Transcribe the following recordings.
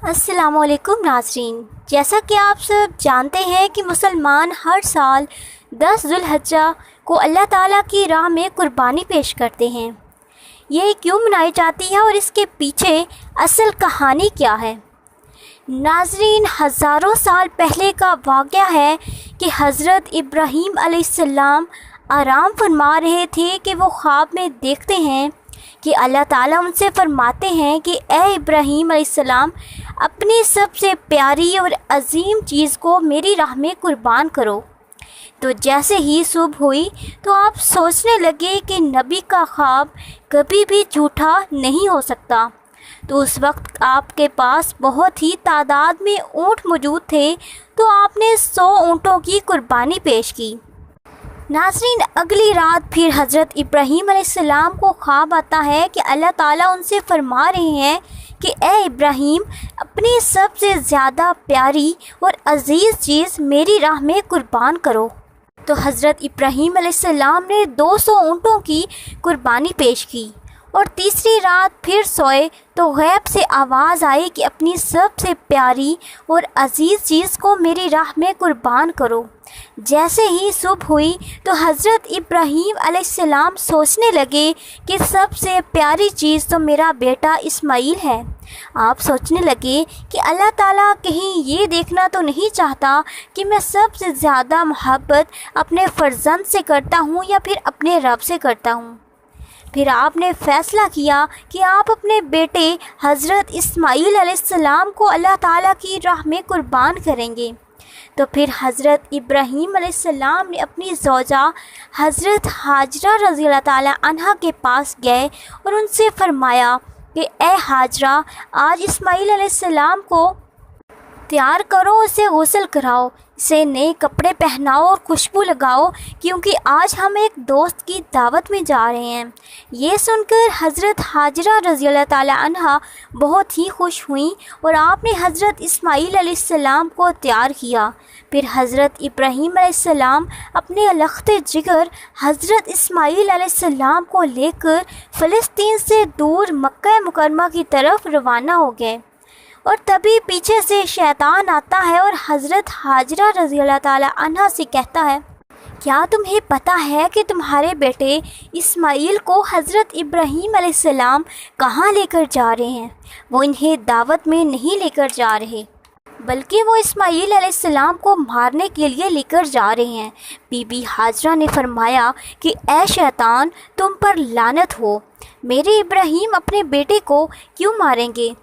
السلام علیکم ناظرین، جیسا کہ آپ سب جانتے ہیں کہ مسلمان ہر سال 10 ذی الحجہ کو اللہ تعالیٰ کی راہ میں قربانی پیش کرتے ہیں۔ یہ کیوں منائی جاتی ہے اور اس کے پیچھے اصل کہانی کیا ہے؟ ناظرین، ہزاروں سال پہلے کا واقعہ ہے کہ حضرت ابراہیم علیہ السلام آرام فرما رہے تھے کہ وہ خواب میں دیکھتے ہیں کہ اللہ تعالیٰ ان سے فرماتے ہیں کہ اے ابراہیم علیہ السلام، اپنی سب سے پیاری اور عظیم چیز کو میری راہ میں قربان کرو۔ تو جیسے ہی صبح ہوئی تو آپ سوچنے لگے کہ نبی کا خواب کبھی بھی جھوٹا نہیں ہو سکتا۔ تو اس وقت آپ کے پاس بہت ہی تعداد میں اونٹ موجود تھے، تو آپ نے 100 اونٹوں کی قربانی پیش کی۔ ناظرین، اگلی رات پھر حضرت ابراہیم علیہ السلام کو خواب آتا ہے کہ اللہ تعالیٰ ان سے فرما رہے ہیں کہ اے ابراہیم، اپنی سب سے زیادہ پیاری اور عزیز چیز میری راہ میں قربان کرو۔ تو حضرت ابراہیم علیہ السلام نے 200 اونٹوں کی قربانی پیش کی، اور تیسری رات پھر سوئے تو غیب سے آواز آئی کہ اپنی سب سے پیاری اور عزیز چیز کو میری راہ میں قربان کرو۔ جیسے ہی صبح ہوئی تو حضرت ابراہیم علیہ السلام سوچنے لگے کہ سب سے پیاری چیز تو میرا بیٹا اسماعیل ہے۔ آپ سوچنے لگے کہ اللہ تعالیٰ کہیں یہ دیکھنا تو نہیں چاہتا کہ میں سب سے زیادہ محبت اپنے فرزند سے کرتا ہوں یا پھر اپنے رب سے کرتا ہوں۔ پھر آپ نے فیصلہ کیا کہ آپ اپنے بیٹے حضرت اسماعیل علیہ السلام کو اللہ تعالیٰ کی راہ میں قربان کریں گے۔ تو پھر حضرت ابراہیم علیہ السلام نے اپنی زوجہ حضرت حاجرہ رضی اللہ تعالیٰ عنہا کے پاس گئے اور ان سے فرمایا کہ اے حاجرہ، آج اسماعیل علیہ السلام کو تیار کرو، اسے غسل کراؤ، اسے نئے کپڑے پہناؤ اور خوشبو لگاؤ، کیونکہ آج ہم ایک دوست کی دعوت میں جا رہے ہیں۔ یہ سن کر حضرت حاجرہ رضی اللہ تعالیٰ عنہا بہت ہی خوش ہوئیں اور آپ نے حضرت اسماعیل علیہ السلام کو تیار کیا۔ پھر حضرت ابراہیم علیہ السلام اپنے لخت جگر حضرت اسماعیل علیہ السلام کو لے کر فلسطین سے دور مکہ مکرمہ کی طرف روانہ ہو گئے، اور تبھی پیچھے سے شیطان آتا ہے اور حضرت حاجرہ رضی اللہ تعالیٰ عنہا سے کہتا ہے، کیا تمہیں پتہ ہے کہ تمہارے بیٹے اسماعیل کو حضرت ابراہیم علیہ السلام کہاں لے کر جا رہے ہیں؟ وہ انہیں دعوت میں نہیں لے کر جا رہے، بلکہ وہ اسماعیل علیہ السلام کو مارنے کے لیے لے کر جا رہے ہیں۔ بی بی حاجرہ نے فرمایا کہ اے شیطان، تم پر لعنت ہو، میرے ابراہیم اپنے بیٹے کو کیوں ماریں گے؟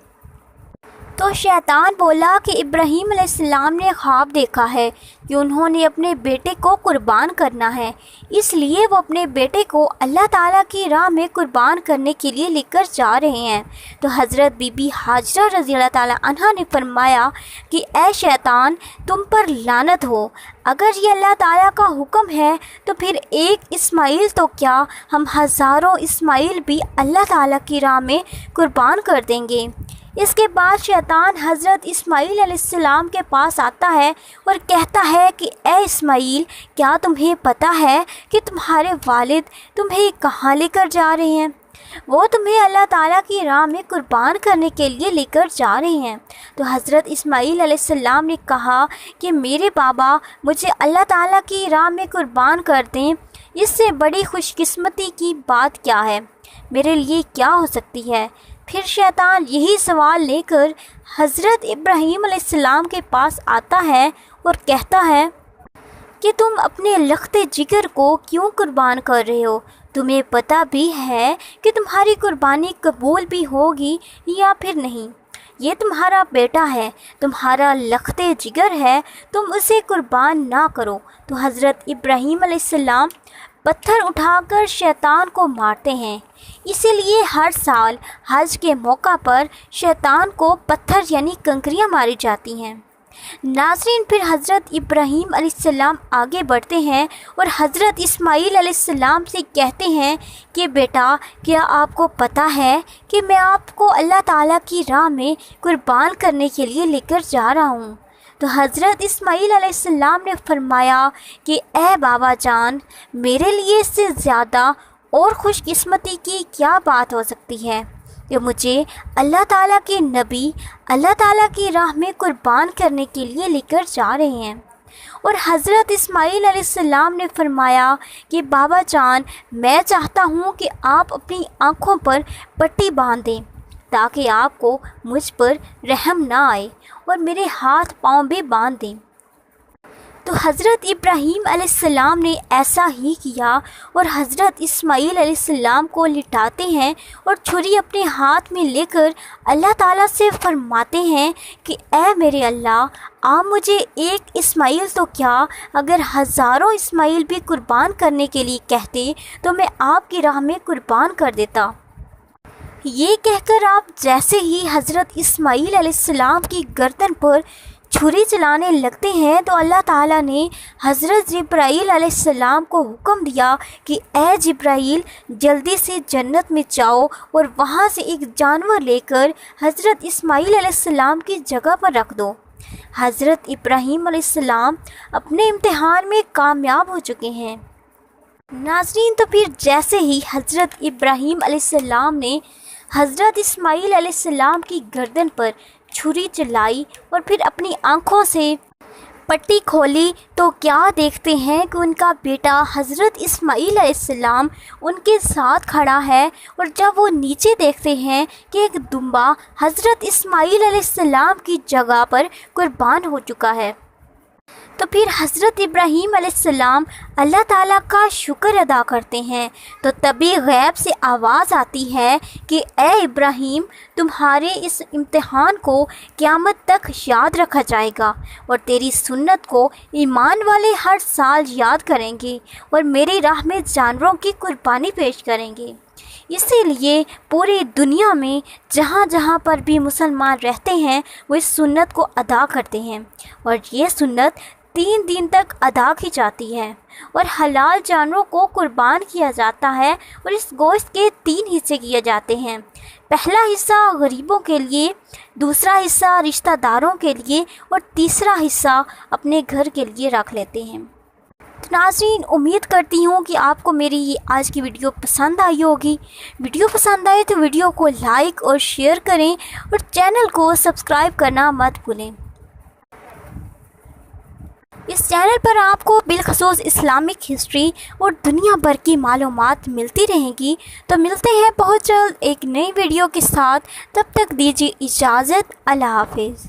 تو شیطان بولا کہ ابراہیم علیہ السلام نے خواب دیکھا ہے کہ انہوں نے اپنے بیٹے کو قربان کرنا ہے، اس لیے وہ اپنے بیٹے کو اللہ تعالیٰ کی راہ میں قربان کرنے کے لیے لے کر جا رہے ہیں۔ تو حضرت بی بی حاجرہ رضی اللہ تعالیٰ عنہا نے فرمایا کہ اے شیطان، تم پر لعنت ہو، اگر یہ اللہ تعالیٰ کا حکم ہے تو پھر ایک اسماعیل تو کیا، ہم ہزاروں اسماعیل بھی اللہ تعالیٰ کی راہ میں قربان کر دیں گے۔ اس کے بعد شیطان حضرت اسماعیل علیہ السلام کے پاس آتا ہے اور کہتا ہے کہ اے اسماعیل، کیا تمہیں پتہ ہے کہ تمہارے والد تمہیں کہاں لے کر جا رہے ہیں؟ وہ تمہیں اللہ تعالیٰ کی راہ میں قربان کرنے کے لیے لے کر جا رہے ہیں۔ تو حضرت اسماعیل علیہ السلام نے کہا کہ میرے بابا، مجھے اللہ تعالیٰ کی راہ میں قربان کر دیں، اس سے بڑی خوش قسمتی کی بات کیا ہے؟ میرے لیے کیا ہو سکتی ہے؟ پھر شیطان یہی سوال لے کر حضرت ابراہیم علیہ السلام کے پاس آتا ہے اور کہتا ہے کہ تم اپنے لخت جگر کو کیوں قربان کر رہے ہو؟ تمہیں پتہ بھی ہے کہ تمہاری قربانی قبول بھی ہوگی یا پھر نہیں؟ یہ تمہارا بیٹا ہے، تمہارا لخت جگر ہے، تم اسے قربان نہ کرو۔ تو حضرت ابراہیم علیہ السلام پتھر اٹھا کر شیطان کو مارتے ہیں۔ اسی لیے ہر سال حج کے موقع پر شیطان کو پتھر یعنی کنکریاں ماری جاتی ہیں۔ ناظرین، پھر حضرت ابراہیم علیہ السلام آگے بڑھتے ہیں اور حضرت اسماعیل علیہ السلام سے کہتے ہیں کہ بیٹا، کیا آپ کو پتہ ہے کہ میں آپ کو اللہ تعالیٰ کی راہ میں قربان کرنے کے لیے لے کر جا رہا ہوں؟ تو حضرت اسماعیل علیہ السلام نے فرمایا کہ اے بابا جان، میرے لیے اس سے زیادہ اور خوش قسمتی کی کیا بات ہو سکتی ہے؟ کہ مجھے اللہ تعالیٰ کے نبی اللہ تعالیٰ کی راہ میں قربان کرنے کے لیے لے کر جا رہے ہیں۔ اور حضرت اسماعیل علیہ السلام نے فرمایا کہ بابا جان، میں چاہتا ہوں کہ آپ اپنی آنکھوں پر پٹی باندھ دیں تاکہ آپ کو مجھ پر رحم نہ آئے، اور میرے ہاتھ پاؤں بھی باندھ دیں۔ تو حضرت ابراہیم علیہ السلام نے ایسا ہی کیا، اور حضرت اسماعیل علیہ السلام کو لٹاتے ہیں اور چھری اپنے ہاتھ میں لے کر اللہ تعالیٰ سے فرماتے ہیں کہ اے میرے اللہ، آپ مجھے ایک اسماعیل تو کیا، اگر ہزاروں اسماعیل بھی قربان کرنے کے لیے کہتے تو میں آپ کی راہ میں قربان کر دیتا۔ یہ کہہ کر آپ جیسے ہی حضرت اسماعیل علیہ السلام کی گردن پر چھری چلانے لگتے ہیں تو اللہ تعالیٰ نے حضرت جبرائیل علیہ السلام کو حکم دیا کہ اے جبرائیل، جلدی سے جنت میں جاؤ اور وہاں سے ایک جانور لے کر حضرت اسماعیل علیہ السلام کی جگہ پر رکھ دو۔ حضرت ابراہیم علیہ السلام اپنے امتحان میں کامیاب ہو چکے ہیں۔ ناظرین، تو پھر جیسے ہی حضرت ابراہیم علیہ السلام نے حضرت اسماعیل علیہ السلام کی گردن پر چھری چلائی اور پھر اپنی آنکھوں سے پٹی کھولی تو کیا دیکھتے ہیں کہ ان کا بیٹا حضرت اسماعیل علیہ السلام ان کے ساتھ کھڑا ہے، اور جب وہ نیچے دیکھتے ہیں کہ ایک دمبا حضرت اسماعیل علیہ السلام کی جگہ پر قربان ہو چکا ہے، تو پھر حضرت ابراہیم علیہ السلام اللہ تعالیٰ کا شکر ادا کرتے ہیں۔ تو تبھی غیب سے آواز آتی ہے کہ اے ابراہیم، تمہارے اس امتحان کو قیامت تک یاد رکھا جائے گا، اور تیری سنت کو ایمان والے ہر سال یاد کریں گے اور میری راہ میں جانوروں کی قربانی پیش کریں گے۔ اسی لیے پوری دنیا میں جہاں جہاں پر بھی مسلمان رہتے ہیں وہ اس سنت کو ادا کرتے ہیں، اور یہ سنت 3 دن تک ادا کی جاتی ہے، اور حلال جانوروں کو قربان کیا جاتا ہے، اور اس گوشت کے 3 حصے کیے جاتے ہیں۔ پہلا حصہ غریبوں کے لیے، دوسرا حصہ رشتہ داروں کے لیے، اور تیسرا حصہ اپنے گھر کے لیے رکھ لیتے ہیں۔ ناظرین، امید کرتی ہوں کہ آپ کو میری یہ آج کی ویڈیو پسند آئی ہوگی۔ ویڈیو پسند آئے تو ویڈیو کو لائک اور شیئر کریں، اور چینل کو سبسکرائب کرنا مت بھولیں۔ اس چینل پر آپ کو بالخصوص اسلامک ہسٹری اور دنیا بھر کی معلومات ملتی رہیں گی۔ تو ملتے ہیں بہت جلد ایک نئی ویڈیو کے ساتھ، تب تک دیجیے اجازت۔ اللہ حافظ۔